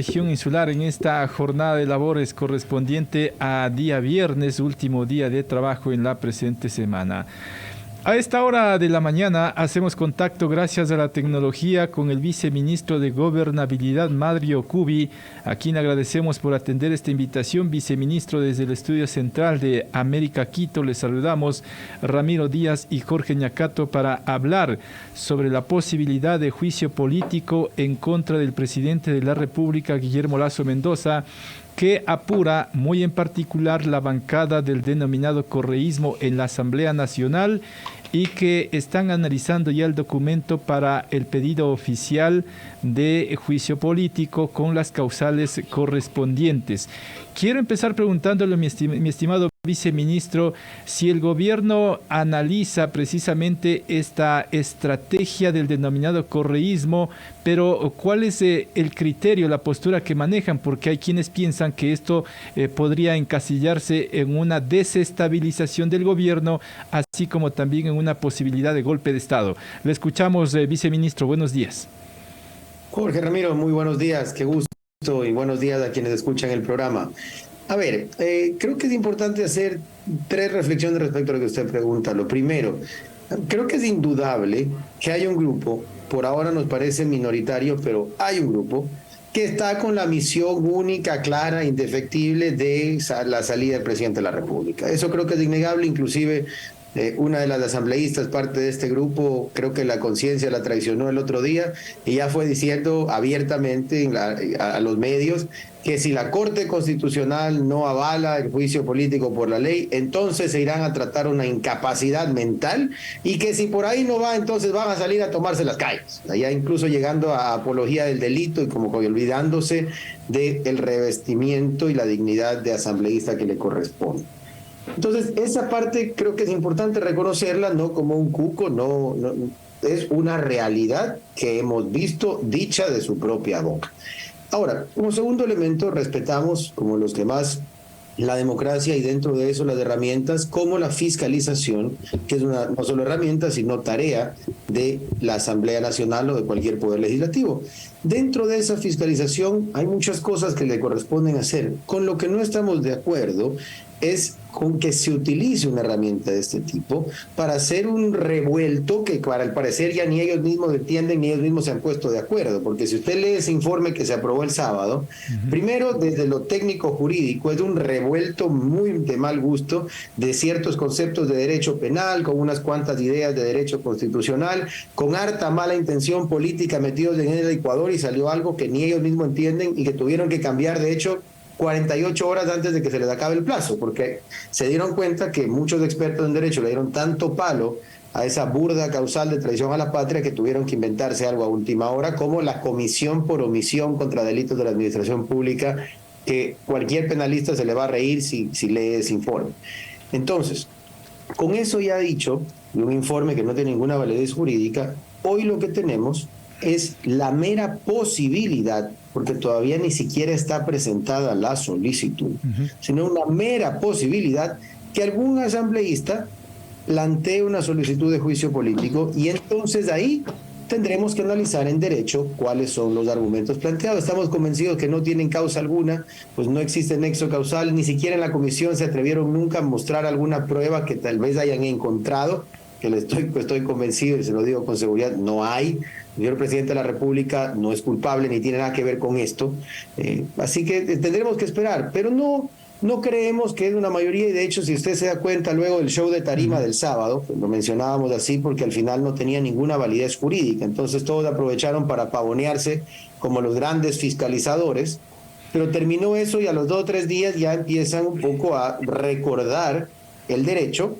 región insular en esta jornada de labores correspondiente a día viernes, último día de trabajo en la presente semana. A esta hora de la mañana hacemos contacto gracias a la tecnología con el viceministro de Gobernabilidad, Mario Cubi, a quien agradecemos por atender esta invitación. Viceministro, desde el Estudio Central de América Quito, les saludamos Ramiro Díaz y Jorge Ñacato para hablar sobre la posibilidad de juicio político en contra del presidente de la República, Guillermo Lasso Mendoza, que apura muy en particular la bancada del denominado correísmo en la Asamblea Nacional y que están analizando ya el documento para el pedido oficial de juicio político con las causales correspondientes. Quiero empezar preguntándole, mi estimado viceministro, si el gobierno analiza precisamente esta estrategia del denominado correísmo, pero ¿cuál es el criterio, la postura que manejan? Porque hay quienes piensan que esto podría encasillarse en una desestabilización del gobierno, así como también en una posibilidad de golpe de Estado. Le escuchamos, viceministro. Buenos días. Jorge Ramiro, muy buenos días. Qué gusto y buenos días a quienes escuchan el programa. A ver, creo que es importante hacer tres reflexiones respecto a lo que usted pregunta. Lo primero, creo que es indudable que hay un grupo, por ahora nos parece minoritario, pero hay un grupo que está con la misión única, clara, indefectible de la salida del presidente de la República. Eso creo que es innegable, inclusive una de las asambleístas, parte de este grupo, creo que la conciencia la traicionó el otro día y ya fue diciendo abiertamente a los medios que si la Corte Constitucional no avala el juicio político por la ley, entonces se irán a tratar una incapacidad mental y que si por ahí no va, entonces van a salir a tomarse las calles. Allá incluso llegando a apología del delito y como olvidándose del revestimiento y la dignidad de asambleísta que le corresponde. Entonces, esa parte creo que es importante reconocerla, no como un cuco, no, es una realidad que hemos visto dicha de su propia boca. Ahora, como segundo elemento, respetamos, como los demás, la democracia y dentro de eso las herramientas como la fiscalización, que es una no solo herramienta, sino tarea de la Asamblea Nacional o de cualquier poder legislativo. Dentro de esa fiscalización hay muchas cosas que le corresponden hacer. Con lo que no estamos de acuerdo es con que se utilice una herramienta de este tipo para hacer un revuelto que para el parecer ya ni ellos mismos entienden ni ellos mismos se han puesto de acuerdo, porque si usted lee ese informe que se aprobó el sábado, primero desde lo técnico jurídico es un revuelto muy de mal gusto de ciertos conceptos de derecho penal con unas cuantas ideas de derecho constitucional, con harta mala intención política metidos en el Ecuador y salió algo que ni ellos mismos entienden y que tuvieron que cambiar de hecho 48 horas antes de que se les acabe el plazo, porque se dieron cuenta que muchos expertos en derecho le dieron tanto palo a esa burda causal de traición a la patria que tuvieron que inventarse algo a última hora, como la comisión por omisión contra delitos de la administración pública, que cualquier penalista se le va a reír si lee ese informe. Entonces, con eso ya dicho, de un informe que no tiene ninguna validez jurídica, hoy lo que tenemos es la mera posibilidad, porque todavía ni siquiera está presentada la solicitud, sino una mera posibilidad que algún asambleísta plantee una solicitud de juicio político y entonces ahí tendremos que analizar en derecho cuáles son los argumentos planteados. Estamos convencidos que no tienen causa alguna, pues no existe nexo causal, ni siquiera en la comisión se atrevieron nunca a mostrar alguna prueba que tal vez hayan encontrado, que estoy convencido y se lo digo con seguridad, no hay. El señor presidente de la República no es culpable ni tiene nada que ver con esto. Así que tendremos que esperar, pero no creemos que es una mayoría y de hecho si usted se da cuenta luego del show de tarima del sábado, pues lo mencionábamos así porque al final no tenía ninguna validez jurídica, entonces todos aprovecharon para pavonearse como los grandes fiscalizadores, pero terminó eso y a los 2 o 3 días ya empiezan un poco a recordar el derecho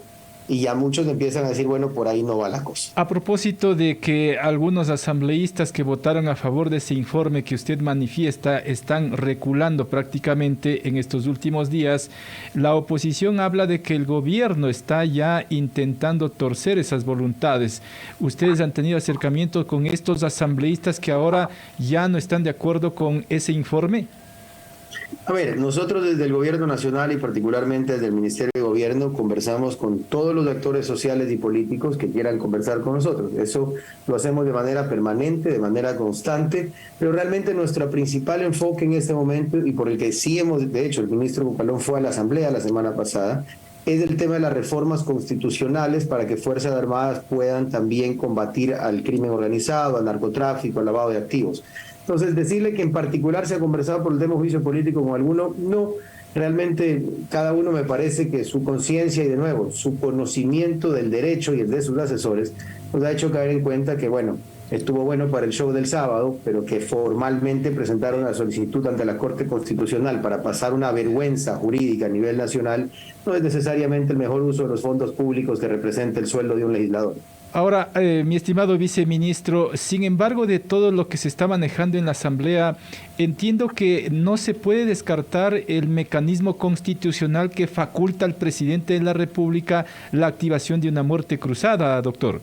y ya muchos empiezan a decir, bueno, por ahí no va la cosa. A propósito de que algunos asambleístas que votaron a favor de ese informe que usted manifiesta están reculando prácticamente en estos últimos días, la oposición habla de que el gobierno está ya intentando torcer esas voluntades. ¿Ustedes han tenido acercamiento con estos asambleístas que ahora ya no están de acuerdo con ese informe? A ver, nosotros desde el Gobierno Nacional y particularmente desde el Ministerio de Gobierno conversamos con todos los actores sociales y políticos que quieran conversar con nosotros. Eso lo hacemos de manera permanente, de manera constante, pero realmente nuestro principal enfoque en este momento, y por el que sí hemos, de hecho, el ministro Bucalón fue a la Asamblea la semana pasada, es el tema de las reformas constitucionales para que Fuerzas Armadas puedan también combatir al crimen organizado, al narcotráfico, al lavado de activos. Entonces, decirle que en particular se ha conversado por el tema de juicio político con alguno, no. Realmente cada uno me parece que su conciencia y de nuevo su conocimiento del derecho y el de sus asesores nos ha hecho caer en cuenta que, bueno, estuvo bueno para el show del sábado, pero que formalmente presentaron una solicitud ante la Corte Constitucional para pasar una vergüenza jurídica a nivel nacional no es necesariamente el mejor uso de los fondos públicos que representa el sueldo de un legislador. Ahora, mi estimado viceministro, sin embargo de todo lo que se está manejando en la Asamblea, entiendo que no se puede descartar el mecanismo constitucional que faculta al presidente de la República la activación de una muerte cruzada, doctor.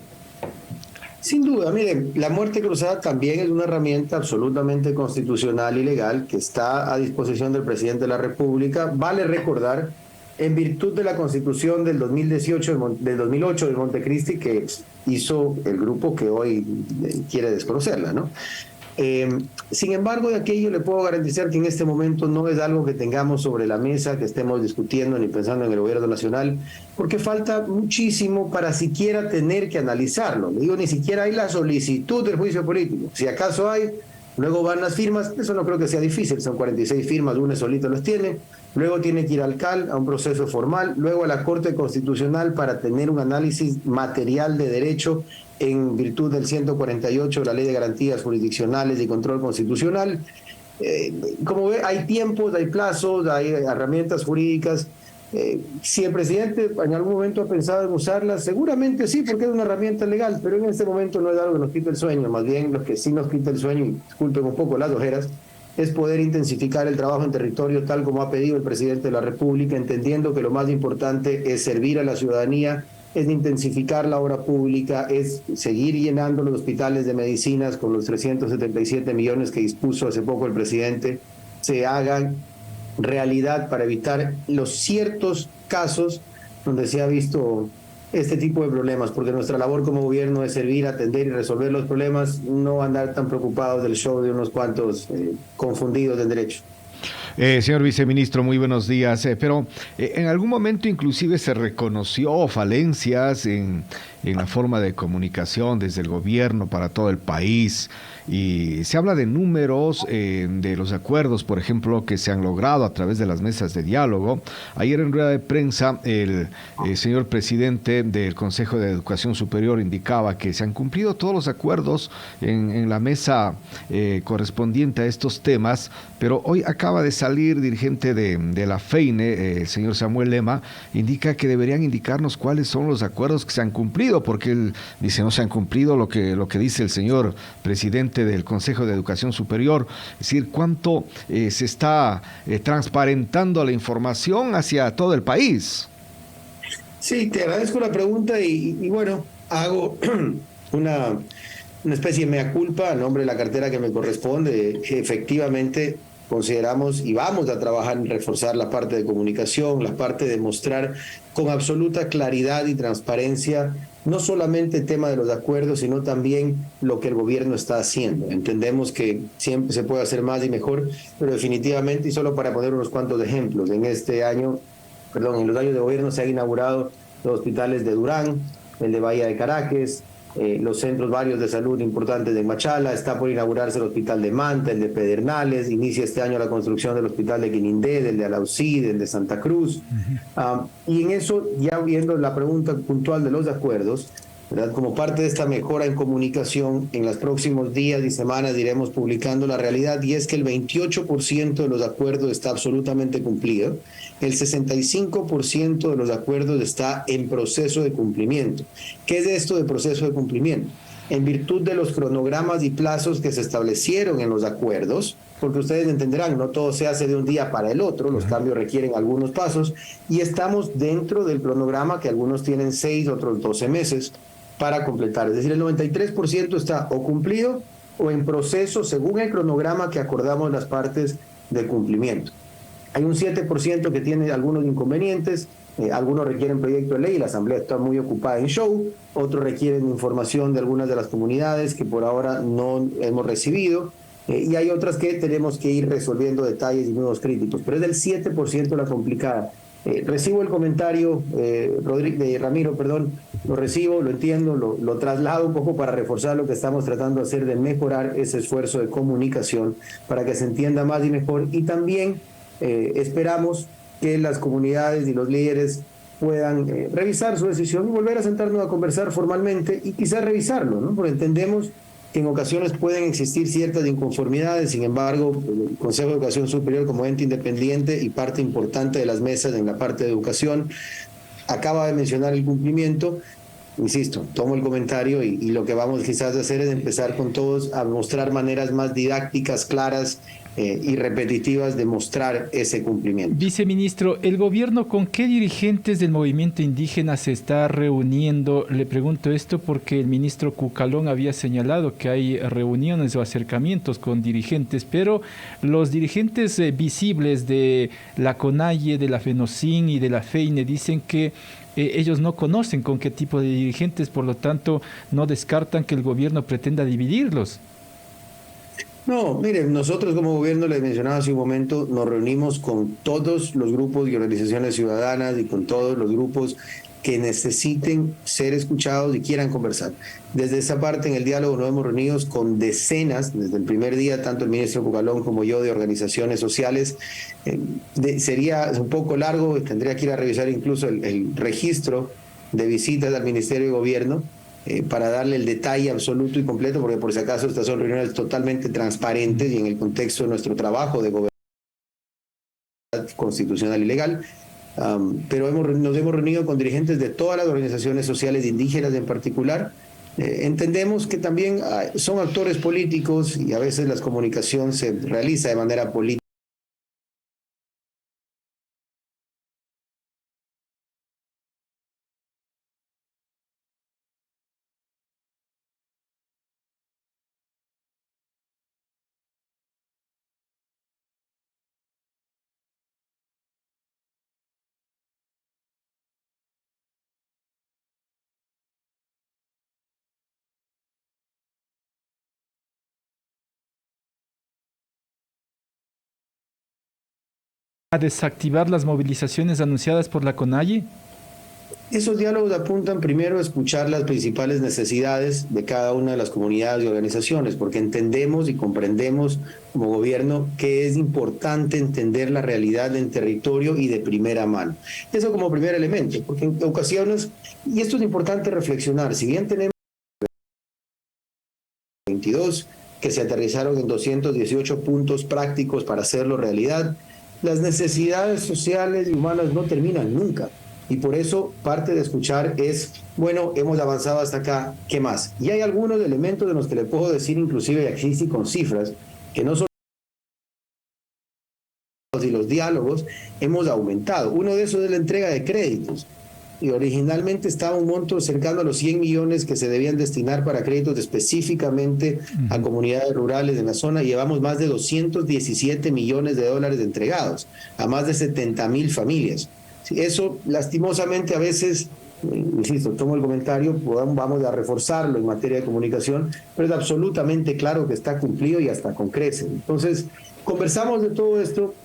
Sin duda, miren, la muerte cruzada también es una herramienta absolutamente constitucional y legal que está a disposición del presidente de la República. Vale recordar, en virtud de la Constitución del 2018, del 2008 de Montecristi, que hizo el grupo que hoy quiere desconocerla, ¿no? Sin embargo, de aquello le puedo garantizar que en este momento no es algo que tengamos sobre la mesa, que estemos discutiendo ni pensando en el gobierno nacional, porque falta muchísimo para siquiera tener que analizarlo. Le digo, ni siquiera hay la solicitud del juicio político. Si acaso hay, luego van las firmas, eso no creo que sea difícil, son 46 firmas, UNE solito los tiene, luego tiene que ir al CAL, a un proceso formal, luego a la Corte Constitucional para tener un análisis material de derecho en virtud del 148 de la Ley de Garantías Jurisdiccionales y Control Constitucional. Como ve, hay tiempos, hay plazos, hay herramientas jurídicas. Si el presidente en algún momento ha pensado en usarlas, seguramente sí, porque es una herramienta legal, pero en este momento no es algo que nos quite el sueño, más bien lo que sí nos quita el sueño, y disculpen un poco las ojeras, es poder intensificar el trabajo en territorio tal como ha pedido el presidente de la República, entendiendo que lo más importante es servir a la ciudadanía, es intensificar la obra pública, es seguir llenando los hospitales de medicinas con los 377 millones que dispuso hace poco el presidente, se hagan realidad para evitar los ciertos casos donde se ha visto este tipo de problemas, porque nuestra labor como gobierno es servir, atender y resolver los problemas, no andar tan preocupados del show de unos cuantos confundidos del derecho. Señor viceministro, muy buenos días. Pero en algún momento inclusive se reconoció falencias en la forma de comunicación desde el gobierno para todo el país. Y se habla de números, de los acuerdos, por ejemplo, que se han logrado a través de las mesas de diálogo. Ayer en rueda de prensa, el señor presidente del Consejo de Educación Superior indicaba que se han cumplido todos los acuerdos en la mesa correspondiente a estos temas, pero hoy acaba de salir dirigente de la FEINE, el señor Samuel Lema, indica que deberían indicarnos cuáles son los acuerdos que se han cumplido, porque él dice no se han cumplido lo que dice el señor presidente del Consejo de Educación Superior, es decir, cuánto se está transparentando la información hacia todo el país. Sí, te agradezco la pregunta y bueno, hago una especie de mea culpa a nombre de la cartera que me corresponde. Efectivamente, consideramos y vamos a trabajar en reforzar la parte de comunicación, la parte de mostrar con absoluta claridad y transparencia no solamente el tema de los acuerdos, sino también lo que el gobierno está haciendo. Entendemos que siempre se puede hacer más y mejor, pero definitivamente, y solo para poner unos cuantos ejemplos, en este año, en los años de gobierno se han inaugurado los hospitales de Durán, el de Bahía de Caracas, los centros varios de salud importantes de Machala, está por inaugurarse el hospital de Manta, el de Pedernales, inicia este año la construcción del hospital de Quinindé, del de Alausí, del de Santa Cruz. Y en eso, ya viendo la pregunta puntual de los acuerdos, ¿verdad? Como parte de esta mejora en comunicación, en los próximos días y semanas iremos publicando la realidad, y es que el 28% de los acuerdos está absolutamente cumplido, el 65% de los acuerdos está en proceso de cumplimiento. ¿Qué es esto de proceso de cumplimiento? En virtud de los cronogramas y plazos que se establecieron en los acuerdos, porque ustedes entenderán, no todo se hace de un día para el otro, los cambios requieren algunos pasos, y estamos dentro del cronograma que algunos tienen 6, otros 12 meses para completar. Es decir, el 93% está o cumplido o en proceso según el cronograma que acordamos las partes de cumplimiento. Hay un 7% que tiene algunos inconvenientes, algunos requieren proyecto de ley, la Asamblea está muy ocupada en show, otros requieren información de algunas de las comunidades que por ahora no hemos recibido, y hay otras que tenemos que ir resolviendo detalles y nuevos críticos, pero es del 7% la complicada. Recibo el comentario, Ramiro, lo recibo, lo entiendo, lo traslado un poco para reforzar lo que estamos tratando de hacer, de mejorar ese esfuerzo de comunicación para que se entienda más y mejor, y también esperamos que las comunidades y los líderes puedan revisar su decisión y volver a sentarnos a conversar formalmente y quizás revisarlo, ¿no? Porque entendemos que en ocasiones pueden existir ciertas inconformidades, sin embargo, el Consejo de Educación Superior como ente independiente y parte importante de las mesas en la parte de educación acaba de mencionar el cumplimiento. Insisto, tomo el comentario y lo que vamos quizás a hacer es empezar con todos a mostrar maneras más didácticas, claras y repetitivas de mostrar ese cumplimiento. Viceministro, ¿el gobierno con qué dirigentes del movimiento indígena se está reuniendo? Le pregunto esto porque el ministro Cucalón había señalado que hay reuniones o acercamientos con dirigentes, pero los dirigentes visibles de la CONAIE, de la FENOCIN y de la FEINE dicen que ellos no conocen con qué tipo de dirigentes, por lo tanto no descartan que el gobierno pretenda dividirlos. No, miren, nosotros como gobierno, les mencionaba hace un momento, nos reunimos con todos los grupos y organizaciones ciudadanas y con todos los grupos que necesiten ser escuchados y quieran conversar. Desde esa parte, en el diálogo nos hemos reunido con decenas, desde el primer día, tanto el ministro Cucalón como yo, de organizaciones sociales. Sería un poco largo, tendría que ir a revisar incluso el registro de visitas al Ministerio de Gobierno, para darle el detalle absoluto y completo, porque por si acaso estas son reuniones totalmente transparentes y en el contexto de nuestro trabajo de gobernanza constitucional y legal. Pero nos hemos reunido con dirigentes de todas las organizaciones sociales indígenas en particular. Entendemos que también son actores políticos y a veces la comunicación se realiza de manera política. ¿A desactivar las movilizaciones anunciadas por la CONAIE? Esos diálogos apuntan primero a escuchar las principales necesidades de cada una de las comunidades y organizaciones, porque entendemos y comprendemos como gobierno que es importante entender la realidad del territorio y de primera mano. Eso como primer elemento, porque en ocasiones, y esto es importante reflexionar, si bien tenemos 22 que se aterrizaron en 218 puntos prácticos para hacerlo realidad, las necesidades sociales y humanas no terminan nunca. Y por eso parte de escuchar es, bueno, hemos avanzado hasta acá, ¿qué más? Y hay algunos elementos de los que le puedo decir, inclusive aquí sí con cifras, que no son y los diálogos hemos aumentado. Uno de esos es la entrega de créditos. Y originalmente estaba un monto cercano a los 100 millones que se debían destinar para créditos específicamente a comunidades rurales en la zona. Llevamos más de 217 millones de dólares entregados a más de 70,000 familias. Eso, lastimosamente, a veces, insisto, tomo el comentario, vamos a reforzarlo en materia de comunicación, pero es absolutamente claro que está cumplido y hasta con creces. Entonces, conversamos de todo esto,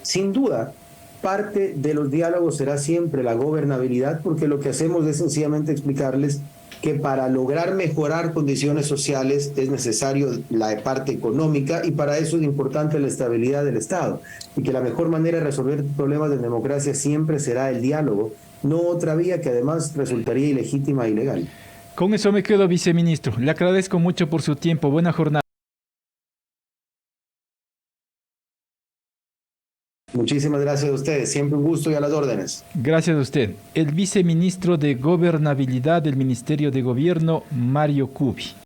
sin duda. Parte de los diálogos será siempre la gobernabilidad, porque lo que hacemos es sencillamente explicarles que para lograr mejorar condiciones sociales es necesario la parte económica y para eso es importante la estabilidad del Estado y que la mejor manera de resolver problemas de democracia siempre será el diálogo, no otra vía que además resultaría ilegítima e ilegal. Con eso me quedo, viceministro. Le agradezco mucho por su tiempo. Buena jornada. Muchísimas gracias a ustedes, siempre un gusto y a las órdenes. Gracias a usted. El viceministro de Gobernabilidad del Ministerio de Gobierno, Mario Cubi.